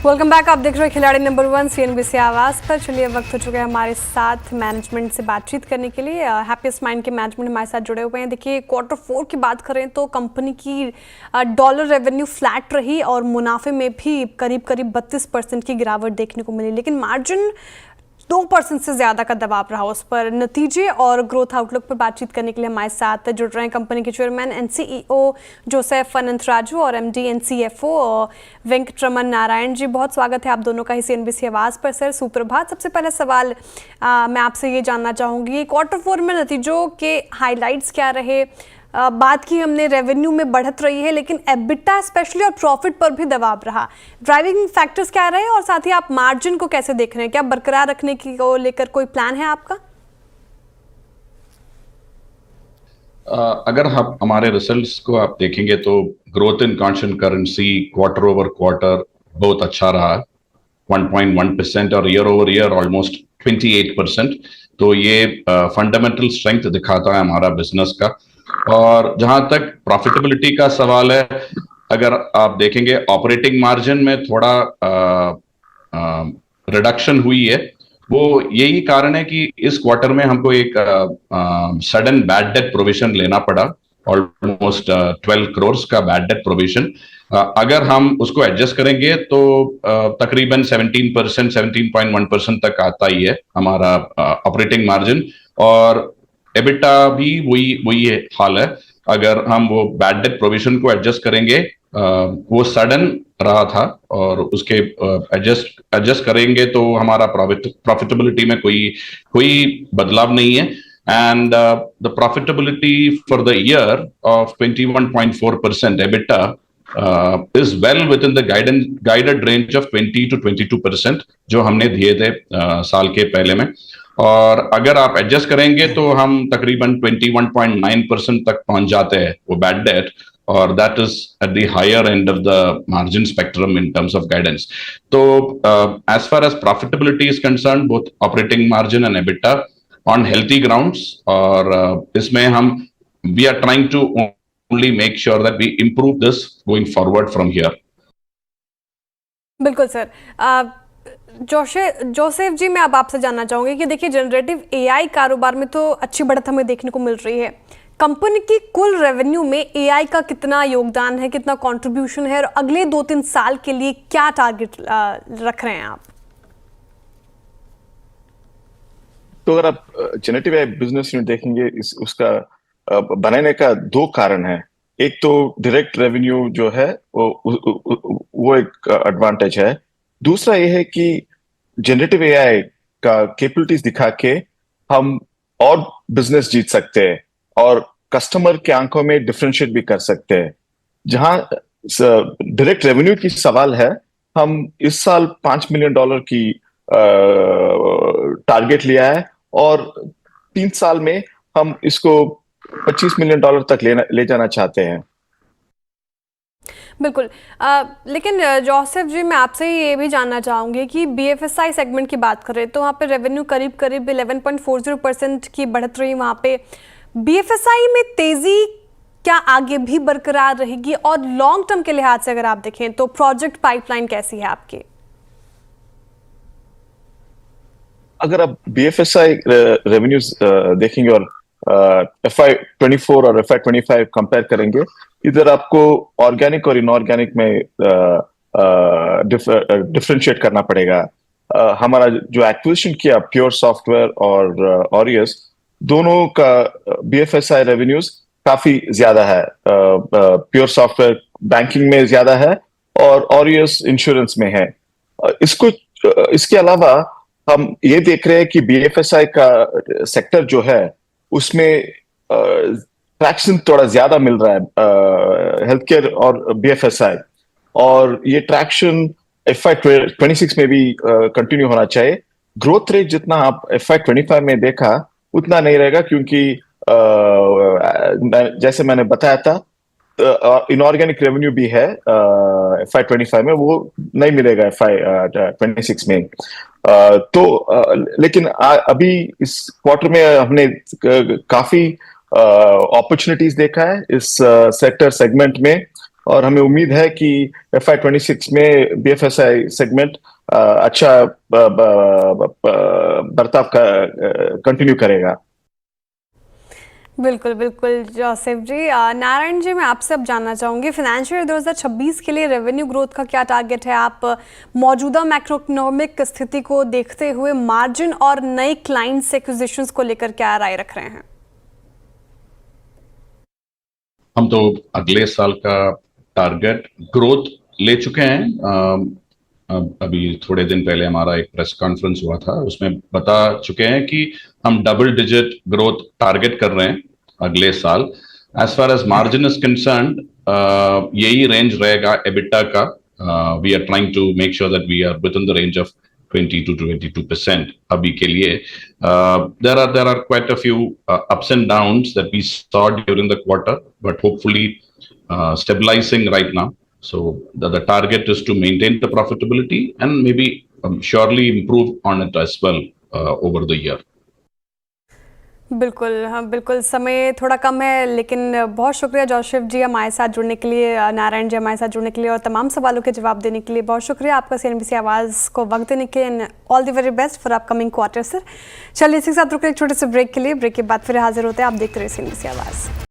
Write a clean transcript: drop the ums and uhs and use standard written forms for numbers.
Welcome back. आप देख रहे हैं खिलाड़ी नंबर 1 CNBC आवाज़ पर। चलिए वक्त हो चुका है हमारे साथ मैनेजमेंट से बातचीत करने के लिए। हैप्पीएस्ट माइंड के मैनेजमेंट हमारे साथ जुड़े हुए हैं। देखिए Q4 की बात करें तो कंपनी की डॉलर रेवेन्यू फ्लैट रही और मुनाफे में भी करीब करीब 32% की गिरावट देखने को मिली, लेकिन मार्जिन 2% से ज़्यादा का दबाव रहा उस पर। नतीजे और ग्रोथ आउटलुक पर बातचीत करने के लिए हमारे साथ जुड़ रहे हैं कंपनी के chairman and CEO Joseph Anantharaju और MD and CFO Venkataraman Narayan ji. बहुत स्वागत है आप दोनों का ही CNBC आवाज़ पर। सर सुप्रभात। सबसे पहला सवाल मैं आपसे ये जानना चाहूँगी, Q4 में नतीजों के हाईलाइट्स क्या रहे? बात की हमने रेवेन्यू में बढ़त रही है, लेकिन एबिटा स्पेशली और प्रॉफिट पर भी दबाव रहा। ड्राइविंग फैक्टर्स क्या रहे और साथ ही आप मार्जिन को कैसे देख रहे हैं? क्या बरकरार रखने की को लेकर कोई प्लान है आपका? अगर हम हमारे रिजल्ट्स को आप देखेंगे तो growth in constant currency quarter over quarter बहुत अच्छा रहा, 1.1% और ईयर ओवर ईयर ऑलमोस्ट 28%। तो ये फंडामेंटल स्ट्रेंथ दिखाता है हमारा बिजनेस का। और जहां तक प्रॉफिटेबिलिटी का सवाल है, अगर आप देखेंगे ऑपरेटिंग मार्जिन में थोड़ा रिडक्शन हुई है। वो यही कारण है कि इस क्वार्टर में हमको एक सडन बैड डेट प्रोविजन लेना पड़ा, ऑलमोस्ट 12 करोड़ का बैड डेट प्रोविजन। अगर हम उसको एडजस्ट करेंगे तो तकरीबन 17%, 17.1% तक आता ही है हमारा ऑपरेटिंग मार्जिन। और एबिटा भी वही वही हाल है। अगर हम वो बैड डेट प्रोविजन को एडजस्ट करेंगे, वो सडन रहा था और उसके एडजस्ट करेंगे तो हमारा प्रॉफिटेबिलिटी में कोई बदलाव नहीं है। And the profitability for the year of 21.4% EBITDA is well within the guided range of 20 to 22% जो हमने दिए थे साल के पहले में। और अगर आप एडजस्ट करेंगे तो हम तकरीबन 21.9% तक पहुंच जाते हैं वो बैड डेट, और that is at the higher end of the margin spectrum in terms of guidance. तो as far as profitability is concern, both operating margin and EBITDA on healthy grounds. और इसमें हम we are trying to only make sure that we improve this going forward from here. बिल्कुल sir. Joseph जी, मैं अब आपसे जानना चाहूंगी कि देखिए जनरेटिव AI कारोबार में तो अच्छी बढ़त हमें देखने को मिल रही है। कंपनी की कुल रेवेन्यू में AI का कितना योगदान है, कितना कंट्रीब्यूशन है और अगले 2-3 साल के लिए क्या टारगेट रख रहे हैं आप? तो अगर आप जनरेटिव AI बिजनेस यूनिट देखेंगे, उसका बनाने का 2 कारण है। एक तो डायरेक्ट रेवेन्यू जो है वो एक एडवांटेज है। दूसरा ये है कि जनरेटिव AI का कैपेबिलिटीज दिखा के हम और बिजनेस जीत सकते हैं और कस्टमर के आंखों में डिफरेंशिएट भी कर सकते हैं। जहां डायरेक्ट रेवेन्यू की सवाल है, हम इस साल $5 मिलियन की टारगेट लिया है और 3 साल में हम इसको $25 मिलियन तक ले जाना चाहते हैं। बिल्कुल। लेकिन जोसेफ जी, मैं आपसे ये भी जानना चाहूंगी कि BFSI सेगमेंट की बात करें तो वहाँ पे रेवेन्यू करीब करीब 11.40% की बढ़त रही। वहाँ पे BFSI में तेजी क्या आगे भी बरकरार रहेगी? और लॉन्ग टर्म के लिहाज से अगर आप देखें तो प्रोजेक्ट पाइपलाइन कैसी है आपकी? अगर आप BFSI रेवेन्यूज देखेंगे और FY24 और FY25 कंपेयर करेंगे, इधर आपको ऑर्गेनिक और इनऑर्गेनिक में डिफरेंशिएट करना पड़ेगा। हमारा जो एक्विजिशन किया प्योर सॉफ्टवेयर और ऑरियस, दोनों का BFSI रेवेन्यूज काफी ज्यादा है। प्योर सॉफ्टवेयर बैंकिंग में ज्यादा है और ऑरियस इंश्योरेंस में है। इसके अलावा हम ये देख रहे हैं कि BFSI का सेक्टर जो है उसमें ट्रैक्शन थोड़ा ज्यादा मिल रहा है, हेल्थ केयर और BFSI, और ये ट्रैक्शन FY26 में भी कंटिन्यू होना चाहिए। ग्रोथ रेट जितना आप FY25 में देखा उतना नहीं रहेगा, क्योंकि जैसे मैंने बताया था इनऑर्गेनिक रेवेन्यू भी है FY25 में, वो नहीं मिलेगा FY26 में। लेकिन अभी इस क्वार्टर में हमने काफी अपॉर्चुनिटीज देखा है इस सेक्टर सेगमेंट में। और हमें उम्मीद है कि FY26 में BFSI सेगमेंट अच्छा बर्ताव कंटिन्यू करेगा। बिल्कुल बिल्कुल जोसेफ जी। नारायण जी, मैं आपसे अब जानना चाहूँगी फाइनेंशियल ईयर 2026 के लिए रेवेन्यू ग्रोथ का क्या टारगेट है? आप मौजूदा मैक्रो इकोनॉमिक स्थिति को देखते हुए मार्जिन और नए क्लाइंट्स एक्विजिशंस को लेकर क्या राय रख रहे हैं? हम तो अगले साल का टारगेट ग्रोथ ले चुके हैं। अभी थोड़े दिन पहले हमारा एक प्रेस कॉन्फ्रेंस हुआ था, उसमें बता चुके हैं कि हम डबल डिजिट ग्रोथ टारगेट कर रहे हैं अगले साल। As far as margin is concerned, यही रेंज रहेगा एबिटा का। We are trying to make sure that we are within the range of 20 to 22% अभी के लिए। there are quite a few ups and downs that we saw during the quarter, but hopefully stabilizing right now. So the target is to maintain the profitability and maybe surely improve on it as well over the year. बिल्कुल, हाँ बिल्कुल, समय थोड़ा कम है, लेकिन बहुत शुक्रिया Joseph जी हमारे साथ जुड़ने के लिए, नारायण जी हमारे साथ जुड़ने के लिए और तमाम सवालों के जवाब देने के लिए बहुत शुक्रिया आपका CNBC आवाज़ को वक्त देने के लिए। All the very best for upcoming quarter sir. चलिए इसी के साथ रुके एक छोटे से ब्रेक के लिए। ब्रेक के बाद फिर हाजिर होते हैं। आप देखते रहिए CNBC आवाज़।